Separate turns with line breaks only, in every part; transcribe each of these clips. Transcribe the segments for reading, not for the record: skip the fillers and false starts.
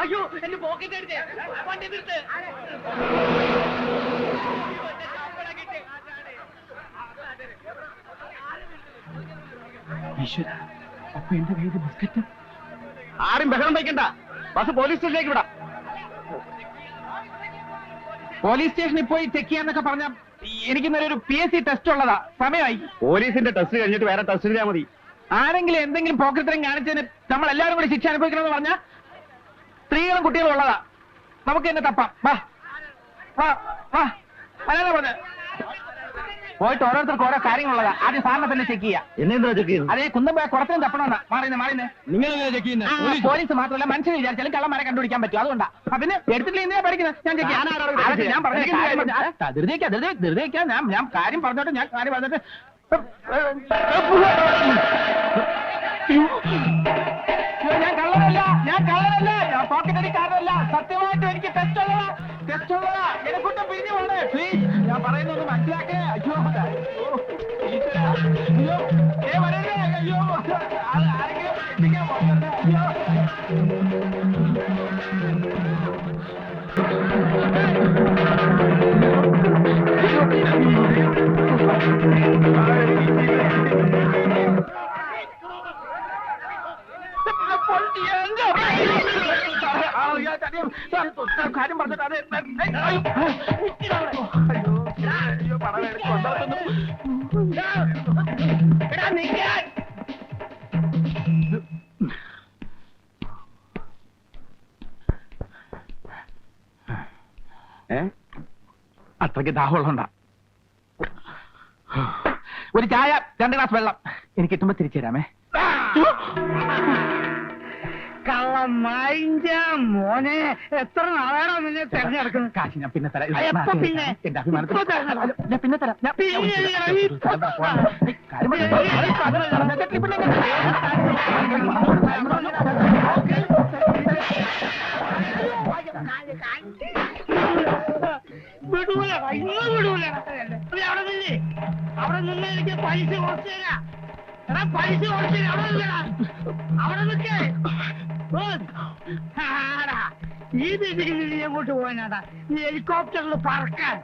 അയ്യോ എന്റെ പോക്കറ്റ് എടുത്തേ വണ്ടി നിർത്ത്.
ഈശ്വര, അപ്പൊ എന്റെ കയ്യിൽ ബിസ്ക്കറ്റ്.
ആരും ബഹളം വയ്ക്കണ്ട, ബസ് പോലീസ് സ്റ്റേഷനിലേക്ക് വിടാം.
പോലീസ് സ്റ്റേഷനിൽ പോയി ചെക്ക് ചെയ്യാന്നൊക്കെ പറഞ്ഞ എനിക്കിന്നൊരു ഒരു PSC ടെസ്റ്റ് ഉള്ളതാ, സമയമായി.
പോലീസിന്റെ ടെസ്റ്റ് കഴിഞ്ഞിട്ട് വേറെ ടെസ്റ്റ് ചെയ്താൽ മതി.
ആരെങ്കിലും എന്തെങ്കിലും പോക്കറ്ററിങ് കാണിച്ചതിന് നമ്മൾ എല്ലാവരും കൂടി ശിക്ഷ അനുഭവിക്കണമെന്ന് പറഞ്ഞാൽ സ്ത്രീകളും കുട്ടികളും ഉള്ളതാ, നമുക്ക് തന്നെ തപ്പാം. വാ വാ വാ, അതാണ് പറഞ്ഞത്. പോയിട്ട് ഓരോരുത്തർക്ക് ഓരോ കാര്യങ്ങളുള്ളതാ, ആദ്യം സാറിനെ തന്നെ ചെക്ക് ചെയ്യാം.
എന്നെന്താ ചെക്ക് ചെയ്യുന്നത്?
അതേ കുന്തം പോയ കുളത്തിനും തപ്പണമെന്നാ. മാറിയുന്നേ
നിങ്ങൾ ചെക്ക് ചെയ്യുന്നത്?
പോലീസ് മാത്രമല്ല, മനുഷ്യന് വിചാരിച്ചാലും കള്ളന്മാരെ കണ്ടുപിടിക്കാൻ പറ്റും, അതുകൊണ്ടാ. പിന്നെ എടുത്തിട്ടില്ല എന്തിനാ പഠിക്കുന്നത്? ഞാൻ ചെക്ക് ചെയ്യാം. ഞാൻ പറഞ്ഞ ഞാൻ കാര്യം പറഞ്ഞോട്ടെ, ഞാൻ കാര്യം പറഞ്ഞിട്ട് ഞാൻ കള്ളനല്ല, ഞാൻ പോക്കറ്റ് അടിക്കാരനല്ല, സത്യമായിട്ടും എനിക്ക് ടെസ്റ്റ് ഉള്ളതാ. എന്നെക്കൊണ്ട് പിരിഞ്ഞു പോണേ പ്ലീസ്, ഞാൻ പറയുന്നത് മനസ്സിലാക്കേ. അയ്യോ അയ്യോ വരല്ലേ, അയ്യോ ആരെങ്കിലും എത്തിക്കാൻ പോകണ്ടേ, അയ്യോ. കാര്യം പറഞ്ഞിട്ട് അത്രയ്ക്ക് ദാഹമുള്ളണ്ടാ. ഒരു ചായ, 2 ഗ്ലാസ് വെള്ളം എനിക്ക് എത്തുമ്പോ തിരിച്ചു തരാമേ.
മോനെ, എത്ര നാളാണോ നിന്നെ തെരഞ്ഞെടുക്കുന്നത്?
കാശ് ഞാൻ പിന്നെ തരാം.
പിന്നെ
എന്റെ അഭിമാനത്തിൽ പിന്നെ തരാം.
വിടൂല, ഇന്ന് വിടൂല. അവിടെ നിന്ന് എനിക്ക് പൈസ കുറച്ച് തരാം. എടാ പൈസ കുറച്ച് അവിടെ നിൽക്കേ. ഈ രീതിയിൽ നീ എങ്ങോട്ട് പോകാനാടാ? നീ ഹെലികോപ്റ്ററിൽ പറക്കാൻ.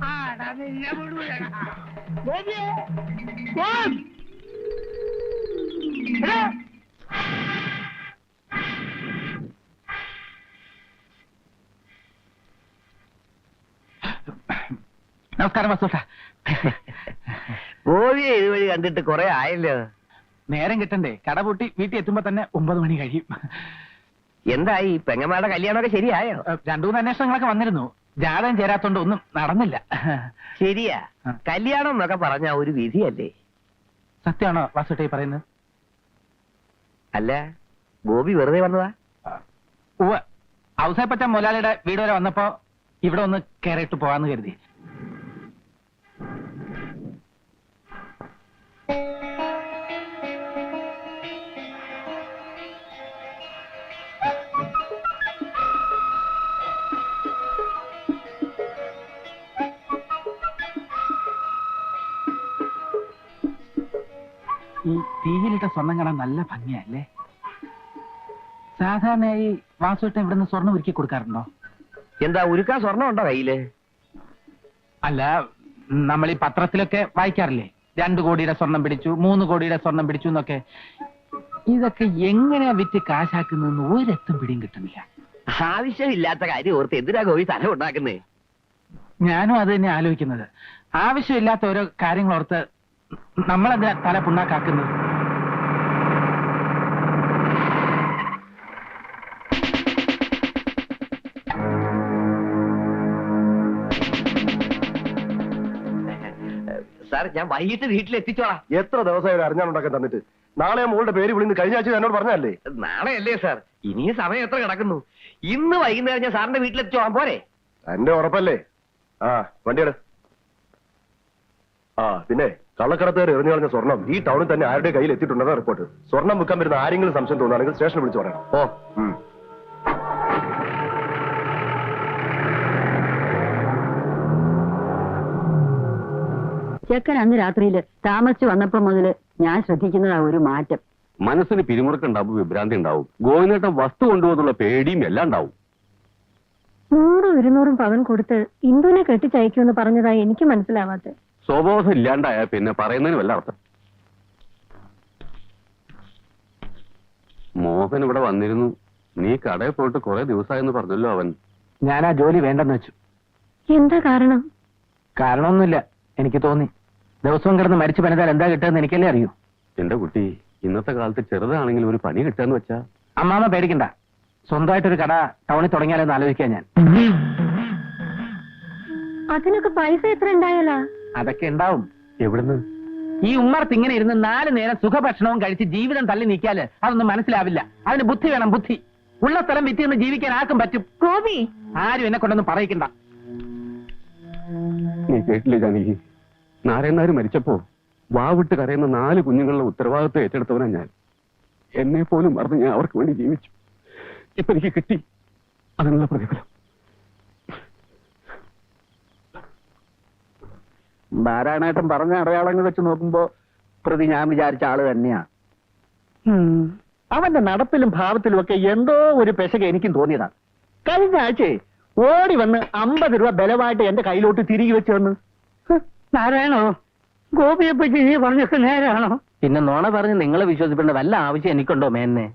ആടാ നിന്നെ വിടൂലടാ.
നമസ്കാരം വസൂട്ട.
ഗോപിയെ ഇതുവഴി കണ്ടിട്ട് കുറെ ആയല്ലോ.
നേരം കിട്ടണ്ടേ, കട പൂട്ടി വീട്ടിൽ എത്തുമ്പോ തന്നെ 9 മണി കഴിയും.
എന്തായി പെങ്ങന്മാരുടെ കല്യാണമൊക്കെ ശരിയായോ?
2-3 അന്വേഷണങ്ങളൊക്കെ വന്നിരുന്നു, ജാതകം ചേരാത്തോണ്ട് ഒന്നും നടന്നില്ല.
ശരിയാ, കല്യാണം എന്നൊക്കെ പറഞ്ഞ ഒരു വിധിയല്ലേ?
സത്യമാണോ വാസുട്ടേ പറയുന്നത്?
അല്ല, ഗോപി വെറുതെ വന്നതാ?
ഉവ്വ്, ഔസേപ്പച്ച മുതലാളിയുടെ വീട് വരെ വന്നപ്പോ ഇവിടെ ഒന്ന് കയറിയിട്ട് പോവാന്ന് കരുതി. ഈ തീയിലിട്ട സ്വർണം കാണാൻ നല്ല ഭംഗിയല്ലേ? സാധാരണയായി വാസുട്ടൻ ഇവിടുന്ന് സ്വർണം ഒരുക്കി കൊടുക്കാറുണ്ടോ?
എന്താ ഉരുക്കാൻ സ്വർണം ഉണ്ടോ കയ്യില്?
അല്ല, നമ്മൾ ഈ പത്രത്തിലൊക്കെ വായിക്കാറില്ലേ, 2 കോടിയുടെ സ്വർണം പിടിച്ചു, 3 കോടിയുടെ സ്വർണം പിടിച്ചു എന്നൊക്കെ. ഇതൊക്കെ എങ്ങനെയാ വിറ്റ് കാശാക്കുന്നതെന്ന് ഒരെത്തും പിടിയും കിട്ടുന്നില്ല.
ആവശ്യമില്ലാത്ത കാര്യം ഓർത്ത് എന്തിനാ ഗോപി തല ഉണ്ടാക്കുന്നേ?
ഞാനും അത് തന്നെ ആലോചിക്കുന്നത്. ആവശ്യമില്ലാത്ത ഓരോ കാര്യങ്ങൾ ഓർത്ത് നമ്മളെന്തിനാ തല പുണ്ണാക്കാക്കുന്നത്?
സാർ, ഞാൻ വൈകിട്ട് വീട്ടിലെത്തിച്ചോളാം.
എത്ര ദിവസമായി അറിഞ്ഞാലുണ്ടാക്കാൻ തന്നിട്ട്? നാളെ മോളുടെ പേര് വിളിന്ന് കഴിഞ്ഞ ആഴ്ച എന്നോട് പറഞ്ഞല്ലേ?
നാളെ അല്ലേ സാർ? ഇനിയും സമയം എത്ര കിടക്കുന്നു? ഇന്ന് വൈകുന്നേരം ഞാൻ സാറിന്റെ വീട്ടിലെത്തിച്ചോളാം, പോരെ?
എന്റെ ഉറപ്പല്ലേ? ആ, വണ്ടിയുടെ. ആ, പിന്നെ കള്ളക്കടത്തുകാർ എറിഞ്ഞു കളഞ്ഞ സ്വർണം ഈ ടൗണിൽ തന്നെ ആരുടെ കയ്യിൽ എത്തിയിട്ടുണ്ടെന്ന റിപ്പോർട്ട്. സ്വർണം വിൽക്കാൻ വരുന്ന ആരെങ്കിലും സംശയം തോന്നുകയാണെങ്കിൽ സ്റ്റേഷനിൽ വിളിച്ചു പറയണം. ഓ.
ചെക്കൻ അന്ന് രാത്രിയില് താമസിച്ചു വന്നപ്പോ മുതല് ഞാൻ ശ്രദ്ധിക്കുന്നതാ ഒരു മാറ്റം. മനസ്സിന് പിരിമുറുക്കുണ്ടാവും, വിഭ്രാന്തി ഉണ്ടാവും. ഗോവിന്ദേട്ടൻ വസ്തു കൊണ്ടുപോകുന്നുള്ള പേടിയും എല്ലാം ഉണ്ടാവും.
100-200 പവൻ കൊടുത്ത് ഇന്ദുവിനെ കെട്ടിച്ചയക്കുമെന്ന് പറഞ്ഞതായി എനിക്ക് മനസ്സിലാവാത്തെ.
സ്വബോധം ഇല്ലാണ്ടായ പിന്നെ പറയുന്നതിന് വല്ല അർത്ഥം. മോഹൻ ഇവിടെ വന്നിരുന്നു. നീ കടയിൽ പോയിട്ട് കുറെ ദിവസമായെന്ന് പറഞ്ഞല്ലോ അവൻ.
ഞാൻ ആ ജോലി വേണ്ടെന്ന് വെച്ചു.
എന്താ കാരണം?
കാരണമൊന്നുമില്ല, എനിക്ക് തോന്നി. ദിവസവും കിടന്ന് മരിച്ചു പണിതാൽ എന്താ കിട്ടുമെന്ന് എനിക്കല്ലേ അറിയൂ.
എന്റെ കുട്ടി, ഇന്നത്തെ കാലത്ത് ചെറുതാണെങ്കിലും ഒരു പണി കിട്ടാന്ന് വെച്ചാ.
അമ്മാമ പേടിക്കണ്ട, സ്വന്തമായിട്ടൊരു കട ടൗണിൽ തുടങ്ങിയാലെന്ന് ആലോചിക്കാൻ ഞാൻ.
അതിനൊക്കെ പൈസ എത്ര ഉണ്ടായാലാ?
അതൊക്കെ ഉണ്ടാവും.
എവിടുന്ന്?
ഈ ഉമ്മർത്ത് ഇങ്ങനെ ഇരുന്ന് 4 നേരം സുഖഭക്ഷണവും കഴിച്ച് ജീവിതം തള്ളി നീക്കിയാല് അതൊന്നും മനസ്സിലാവില്ല. അതിന് ബുദ്ധി വേണം, ബുദ്ധി. ഉള്ള സ്ഥലം വിറ്റ് നിന്ന് ജീവിക്കാൻ ആർക്കും പറ്റും.
ഗോപി,
ആരും എന്നെ കൊണ്ടൊന്നും പറയിക്കണ്ട.
നീ കേട്ടില്ലേ ജാനകി? നാരായണനാര് മരിച്ചപ്പോ വാവിട്ട് കരയുന്ന 4 കുഞ്ഞുങ്ങളുടെ ഉത്തരവാദിത്വം ഏറ്റെടുത്തവനാ ഞാൻ. എന്നെ പോലും മറന്ന് ഞാൻ അവർക്ക് വേണ്ടി ജീവിച്ചു. ഇപ്പൊ എനിക്ക് കിട്ടി അതിനുള്ള പ്രതിഫലം.
നാരായണേട്ടൻ പറഞ്ഞ അടയാളങ്ങൾ വെച്ച് നോക്കുമ്പോ പ്രതി ഞാൻ വിചാരിച്ച ആള് തന്നെയാ. അവന്റെ നടപ്പിലും ഭാവത്തിലും ഒക്കെ എന്തോ ഒരു പെശക എനിക്കും തോന്നിയതാ. കഴിഞ്ഞ ആഴ്ച ഓടി വന്ന് 50 രൂപ ബലമായിട്ട് എന്റെ കയ്യിലോട്ട് തിരികെ വെച്ച് വന്ന്.
നാരായണോ, ഗോപിയെ പറ്റി നീ പറഞ്ഞൊക്കെ നേരാണോ?
പിന്നെ നോണ പറഞ്ഞ് നിങ്ങളെ വിശ്വസിക്കേണ്ട വല്ല ആവശ്യം എനിക്കുണ്ടോ മേന്നെ?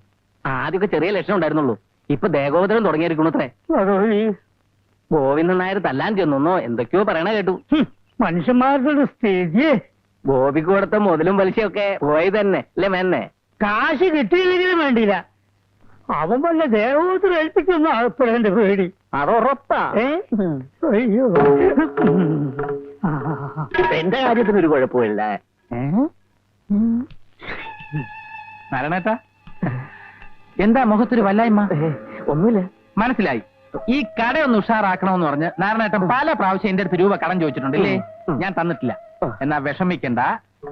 ആദ്യമൊക്കെ ചെറിയ ലക്ഷണം ഉണ്ടായിരുന്നുള്ളൂ, ഇപ്പൊ ദേഹോദരം തുടങ്ങിയിരിക്കണത്രേ. ഗോവിന്ദൻ നായർ തല്ലാൻ ചെന്നോ എന്തൊക്കെയോ പറയണ കേട്ടു.
മനുഷ്യന്മാരുടെ സ്ഥിതി.
ഗോപിക്ക് കൊടുത്ത മുതലും പലിശയൊക്കെ പോയി തന്നെ അല്ലേ മേന്നെ?
കാശ് കിട്ടിയില്ലെങ്കിലും വേണ്ടിയില്ല, അവൻ വല്ല ദേവോത്തരം ഏൽപ്പിക്കുന്ന ആൾപ്പെടേണ്ട പേടി.
അതുറപ്പാ.
അയ്യോ,
എന്റെ കാര്യത്തിനൊരു കുഴപ്പമില്ല. നാരായണേട്ടാ, എന്താ മുഖത്തൊരു വല്ലായ്മ? ഒന്നുമില്ല. മനസ്സിലായി. ഈ കടയൊന്ന് ഉഷാറാക്കണമെന്ന് പറഞ്ഞ് നാരായണേട്ടൻ പല പ്രാവശ്യം എന്റെ അടുത്ത് രൂപ കടം ചോദിച്ചിട്ടുണ്ടല്ലേ? ഞാൻ തന്നിട്ടില്ല. എന്നാ വിഷമിക്കണ്ട,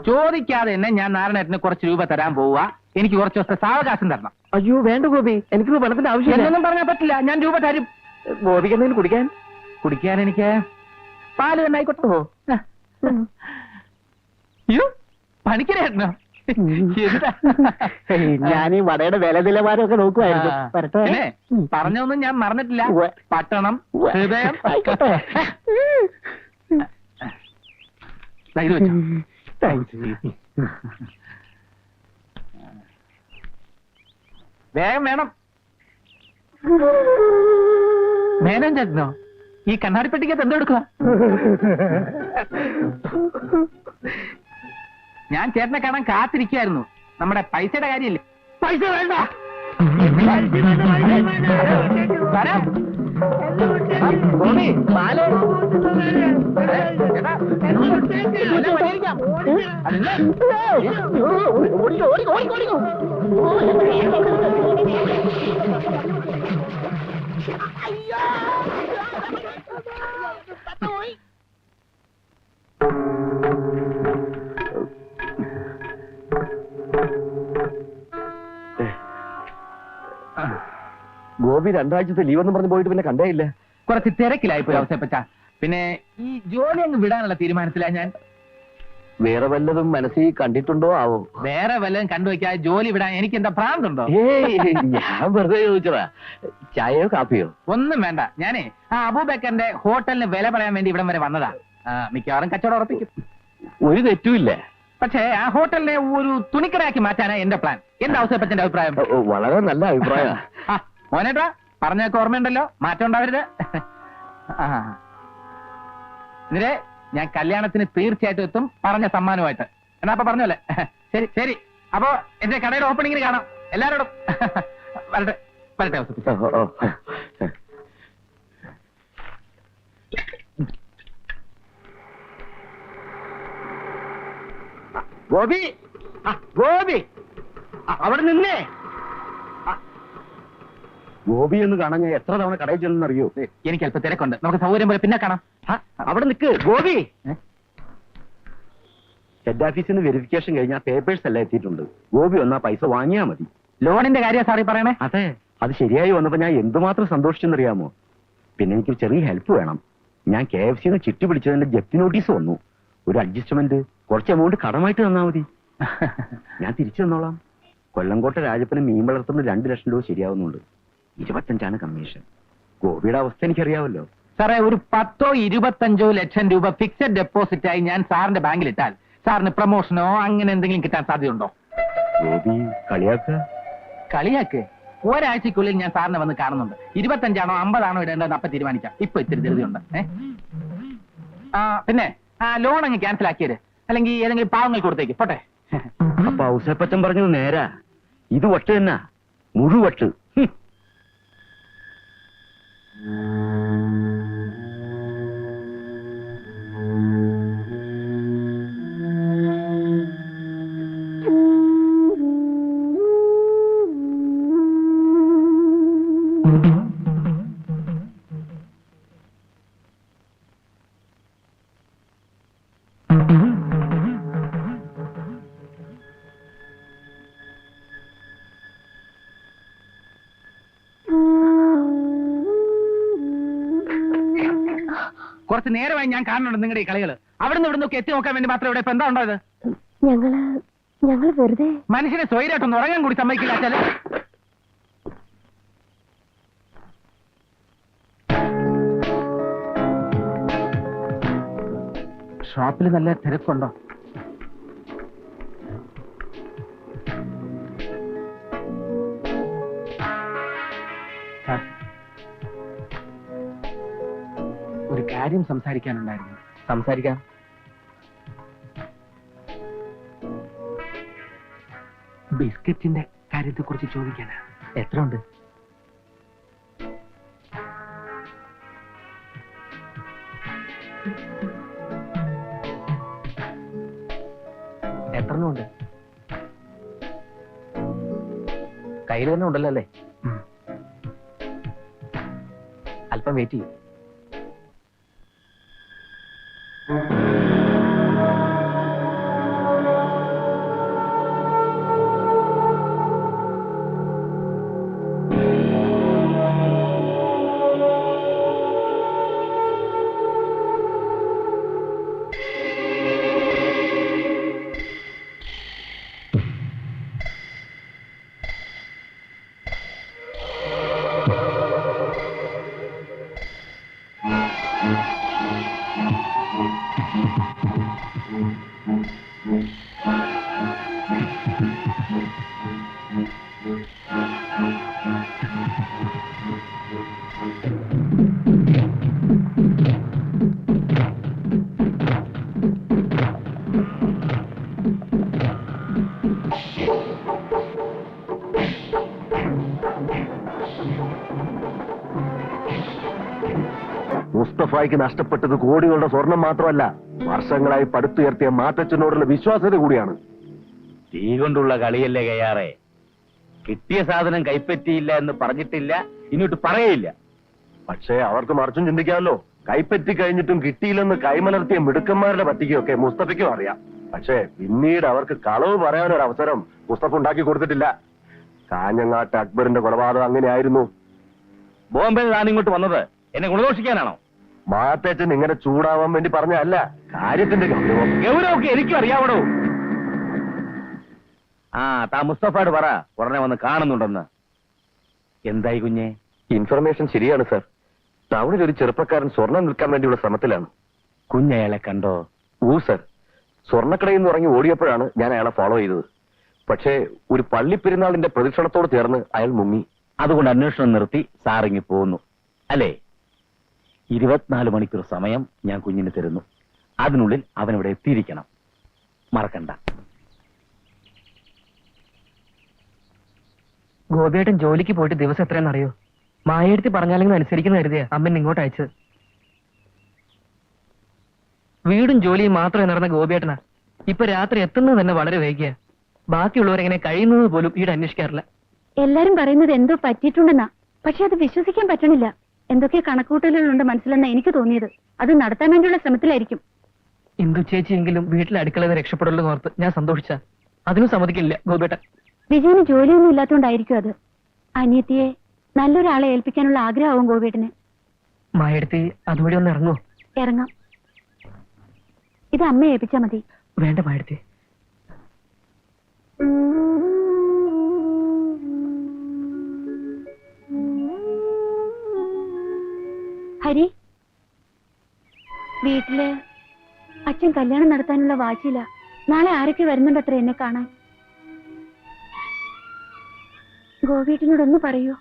ചോദിക്കാതെ തന്നെ ഞാൻ നാരായണേട്ടന് കുറച്ച് രൂപ തരാൻ പോവുക. എനിക്ക് കുറച്ച് ദിവസത്തെ സാവകാശം തരണം.
അയ്യോ വേണ്ട ഗോപി, എനിക്ക് പണത്തിന്റെ ആവശ്യമില്ല.
എന്നൊന്നും പറഞ്ഞാൽ പറ്റില്ല, ഞാൻ രൂപ തരും.
ഗോപിക്ക് എന്തെങ്കിലും കുടിക്കാൻ?
കുടിക്കാൻ എനിക്ക് പാല് തന്നെ ആയിക്കോട്ടോ. അയ്യോ, പണിക്കരേട്ടനോ?
ഞാൻ ഈ വടയുടെ വില നിലവാരമൊക്കെ നോക്കുവായിരുന്നു.
പിന്നെ പറഞ്ഞൊന്നും ഞാൻ മറന്നിട്ടില്ല. പട്ടണം, ഹൃദയം. ഇത് വെച്ചോ. വേഗം വേണം. മേനോൻ ചേട്ടനോ? ഈ കണ്ണാടിപ്പെട്ടിക്കകത്ത് എന്തോ എടുക്കുക? ഞാൻ ചേട്ടനെ കാണാൻ കാത്തിരിക്കായിരുന്നു. നമ്മുടെ പൈസയുടെ കാര്യമില്ലേ?
പൈസ വേണ്ട.
വരാം. ഗോപി, പാല്. ചേട്ടാ, വല്ല വഴിയിരിക്കാം. അതല്ലേ?
ഗോപി 2 ആഴ്ചത്തെ ലീവെന്ന് പറഞ്ഞ് പോയിട്ട് പിന്നെ കണ്ടേയില്ല.
കുറച്ച് തിരക്കിലായിപ്പോയി അവസരപ്പച്ച. പിന്നെ ഈ ജോലി അങ്ങ് വിടാനുള്ള തീരുമാനത്തിലാ ഞാൻ.
വേറെ വല്ലതും മനസ്സിൽ കണ്ടിട്ടുണ്ടോ ആവോ?
വേറെ വല്ലതും കണ്ടുവയ്ക്കാതെ ജോലി വിടാൻ എനിക്ക് എന്താ ഭ്രാന്തുണ്ടോ?
ഞാൻ വെറുതെ ചോദിച്ചതാ. ചായയോ കാപ്പിയോ?
ഒന്നും വേണ്ട. ഞാനേ ആ അബൂബക്കറിന്റെ ഹോട്ടലിന് വില പറയാൻ വേണ്ടി ഇവിടം വരെ വന്നതാ. മിക്കവാറും കച്ചവടം ഉറപ്പിക്കും.
ഒരു തെറ്റുമില്ല.
പക്ഷേ ആ ഹോട്ടലിനെ ഒരു തുണിക്കടയാക്കി മാറ്റാനാ എന്റെ പ്ലാൻ. എന്താ അവസരപ്പച്ചന്റെ അഭിപ്രായം?
വളരെ നല്ല അഭിപ്രായം.
മോനേട്ടാ, പറഞ്ഞൊക്കെ ഓർമ്മയുണ്ടല്ലോ, മാറ്റം ഉണ്ടാവരുത്. എന്നിട്ട് ഞാൻ കല്യാണത്തിന് തീർച്ചയായിട്ടും എത്തും, പറഞ്ഞ സമ്മാനമായിട്ട്. എന്നാ അപ്പൊ പറഞ്ഞല്ലേ? ശരി ശരി. അപ്പോ എന്റെ കടയുടെ ഓപ്പണിങ്ങിന് കാണാം എല്ലാരോടും. വരട്ടെ വരട്ടെ അവസരം.
ഗോപി, ഗോപി, അവിടെ നിന്നേ.
ഗോപി എന്ന് കാണാൻ ഞാൻ എത്ര തവണ കടയിൽ ചെന്നറിയോ?
എനിക്ക് അല്പം തിരക്കുണ്ട്, നമുക്ക് സൗകര്യം പോലെ പിന്നെ കാണാം.
അവിടെ നിൽക്ക് ഗോപി. ഹെഡ് ഓഫീസിൽ നിന്ന് വെരിഫിക്കേഷൻ കഴിഞ്ഞാൽ പേപ്പേഴ്സ് എല്ലാം എത്തിയിട്ടുണ്ട്. ഗോപി വന്നാ പൈസ വാങ്ങിയാ മതി.
ലോണിന്റെ കാര്യം സാറി പറയണേ?
അതെ, അത് ശരിയായി വന്നപ്പോ ഞാൻ എന്തുമാത്രം സന്തോഷിച്ചെന്നറിയാമോ? പിന്നെ എനിക്ക് ചെറിയ ഹെൽപ്പ് വേണം. ഞാൻ KFC ചിട്ടി പിടിച്ചതിന്റെ ജപ്തി നോട്ടീസ് വന്നു. ഒരു അഡ്ജസ്റ്റ്മെന്റ്, കുറച്ച് എമൗണ്ട് കടമായിട്ട് തന്നാ മതി. ഞാൻ തിരിച്ചു തന്നോളാം. കൊല്ലങ്കോട്ടെ രാജപ്പന് മീൻ വളർത്തുന്ന 2 ലക്ഷം രൂപ ശരിയാവുന്നുണ്ട്. 25 കമ്മീഷൻ. ഗോപിയുടെ അവസ്ഥ എനിക്കറിയാവല്ലോ.
സാറേ, ഒരു 10-25 ലക്ഷം രൂപ ഫിക്സഡ് ഡെപ്പോസിറ്റ് ആയി ഞാൻ സാറിന്റെ ബാങ്കിൽ ഇട്ടാൽ സാറിന് പ്രൊമോഷനോ അങ്ങനെ എന്തെങ്കിലും കിട്ടാൻ സാധ്യതയുണ്ടോ?
ഗോപി കളിയാക്കുക.
കളിയാക്ക്. ഒരാഴ്ചക്കുള്ളിൽ ഞാൻ സാറിനെ വന്ന് കാണുന്നുണ്ട്. 25 ആണോ 50 ആണോ ഇടേണ്ടതെന്ന് അപ്പൊ തീരുമാനിക്കാം. ഇപ്പൊ ഇത്തിരി ധൃതിയുണ്ട്. പിന്നെ ലോൺ അങ്ങ് ക്യാൻസൽ ആക്കിയത്, അല്ലെങ്കിൽ ഏതെങ്കിലും പാവങ്ങൾ കൊടുത്തേക്ക് പോട്ടെ.
അപ്പൊ ഔസേപ്പച്ചൻ പറഞ്ഞത് നേരാ. ഇത് വട്ട് തന്നെ, മുഴുവട്ട്.
കുറച്ച് നേരമായി ഞാൻ കാണുന്നുണ്ട് നിങ്ങളുടെ ഈ കളികൾ. അവിടുന്ന് ഇവിടുന്നൊക്കെ എത്തി നോക്കാൻ വേണ്ടി മാത്രം ഇവിടെ ഇപ്പൊ എന്താ ഉണ്ടായത്?
ഞങ്ങള് വെറുതെ
മനുഷ്യനെ സ്വൈരായിട്ടൊന്ന് ഉറങ്ങാൻ കൂടി സമ്മതിക്കില്ല. വെച്ചാല് ഷോപ്പിൽ നല്ല തിരക്കുണ്ടോ? ഒരു കാര്യം സംസാരിക്കാനുണ്ടായിരുന്നു.
സംസാരിക്കാം.
ബിസ്ക്കറ്റിന്റെ കാര്യത്തെ കുറിച്ച് ചോദിക്കാനാ.
എത്ര ഉണ്ട്? എത്രണ്ണം ഉണ്ട്? കയ്യിൽ തന്നെ ഉണ്ടല്ലോ അല്ലേ? അല്പം വെയിറ്റ് ചെയ്യും.
മുസ്തഫായിക്ക് നഷ്ടപ്പെട്ടത് കോടികളുടെ സ്വർണം മാത്രമല്ല, വർഷങ്ങളായി പടുത്തുയർത്തിയ മാത്തച്ഛനോടുള്ള വിശ്വാസ്യത കൂടിയാണ്. തീ കൊണ്ടുള്ള കളിയല്ലേ കയ്യാറെ. കിട്ടിയ സാധനം കൈപ്പറ്റിയില്ല എന്ന് പറഞ്ഞിട്ടില്ല, ഇനിയോട്ട് പറയില്ല. പക്ഷേ അവർക്ക് മറിച്ചും ചിന്തിക്കാമല്ലോ. കൈപ്പറ്റി കഴിഞ്ഞിട്ടും കിട്ടിയില്ലെന്ന് കൈമലർത്തിയ മിടുക്കന്മാരുടെ പറ്റിക്കൊക്കെ മുസ്തഫയ്ക്കും അറിയാം. പക്ഷേ പിന്നീട് അവർക്ക് കളവ് പറയാനൊരു അവസരം മുസ്തഫ ഉണ്ടാക്കി കൊടുത്തിട്ടില്ല. കാഞ്ഞങ്ങാട്ട് അക്ബറിന്റെ കൊലപാതകം അങ്ങനെയായിരുന്നു. ബോംബെയിൽ ഞാൻ ഇങ്ങോട്ട് വന്നത് എന്നെ ഗുണദോഷിക്കാനാണോ? മാത്തേച്ചൻ ഇങ്ങനെ ചൂടാവാൻ വേണ്ടി പറഞ്ഞല്ല, കാര്യത്തിന്റെ ഗൗരവമൊക്കെ എനിക്കും അറിയാവണോ. താ മുസ്തഫയോട് പറ ഉടനെ വന്ന് കാണുന്നുണ്ടെന്ന്. എന്തായി കുഞ്ഞെ? ഇൻഫർമേഷൻ ശരിയാണ് സർ. ടൗണിൽ ഒരു ചെറുപ്പക്കാരൻ സ്വർണം നിൽക്കാൻ വേണ്ടിയുള്ള ശ്രമത്തിലാണ്. കുഞ്ഞയാളെ കണ്ടോ? സർ, സ്വർണ്ണക്കടയിൽ നിന്ന് ഇറങ്ങി ഓടിയപ്പോഴാണ് ഞാൻ അയാളെ ഫോളോ ചെയ്തത്. പക്ഷേ ഒരു പള്ളിപ്പെരുന്നാളിന്റെ പ്രദക്ഷിണത്തോട് ചേർന്ന് അയാൾ മുങ്ങി. അതുകൊണ്ട് അന്വേഷണം നിർത്തി സാറിങ്ങി പോകുന്നു അല്ലേ? 24 മണിക്കൂർ സമയം ഞാൻ കുഞ്ഞിന് തരുന്നു. അതിനുള്ളിൽ അവനിവിടെ എത്തിയിരിക്കണം. മറക്കണ്ട.
ഗോപിയേട്ടൻ ജോലിക്ക് പോയിട്ട് ദിവസം എത്രയെന്നറിയോ? മായെടുത്ത് പറഞ്ഞാലെങ്കിലും അനുസരിക്കുന്ന കരുതിയ അമ്മൻ ഇങ്ങോട്ട് അയച്ചത്. വീടും ജോലിയും മാത്രമേ നടന്ന ഗോപിയേട്ടനാ ഇപ്പൊ രാത്രി എത്തുന്നത് തന്നെ വളരെ വൈകിയ. ബാക്കിയുള്ളവരെങ്ങനെ കഴിയുന്നത് പോലും ഈട് അന്വേഷിക്കാറില്ല.
എല്ലാരും പറയുന്നത് എന്തോ പറ്റിയിട്ടുണ്ടെന്നാ, പക്ഷെ അത് വിശ്വസിക്കാൻ പറ്റണില്ല. എന്തൊക്കെ കണക്കൂട്ടലുകളുണ്ട് മനസ്സിലെന്നാ എനിക്ക് തോന്നിയത്. അത് നടത്താൻ വേണ്ടിയുള്ള ശ്രമത്തിലായിരിക്കും.
ഇന്ദു ചേച്ചിയെങ്കിലും വീട്ടിലെ അടുക്കളയിൽ രക്ഷപ്പെടുള്ളൂ ഓർത്ത് ഞാൻ സന്തോഷിച്ച. അതിനും സമ്മതിക്കില്ല ഗോപിയേട്ടൻ.
വിജയന് ജോലിയൊന്നും ഇല്ലാത്തതുകൊണ്ടായിരിക്കും അത്. അനിയത്തിയെ നല്ലൊരാളെ ഏൽപ്പിക്കാനുള്ള ആഗ്രഹമാവും ഗോപിയേട്ടന്.
മായെടുത്ത് അതുവഴി ഒന്ന് ഇറങ്ങോ?
ഇറങ്ങാം. ഇത് അമ്മയെ ഏൽപ്പിച്ചാ മതി.
വേണ്ട മായെടുത്ത്.
ഹരി, വീട്ടില് അച്ഛൻ കല്യാണം നടത്താനുള്ള വാശിയില്ല. നാളെ ആരൊക്കെ വരുന്നുണ്ടത്ര എന്നെ കാണാൻ. ഗോപിയേട്ടനോടൊന്ന് പറയൂ.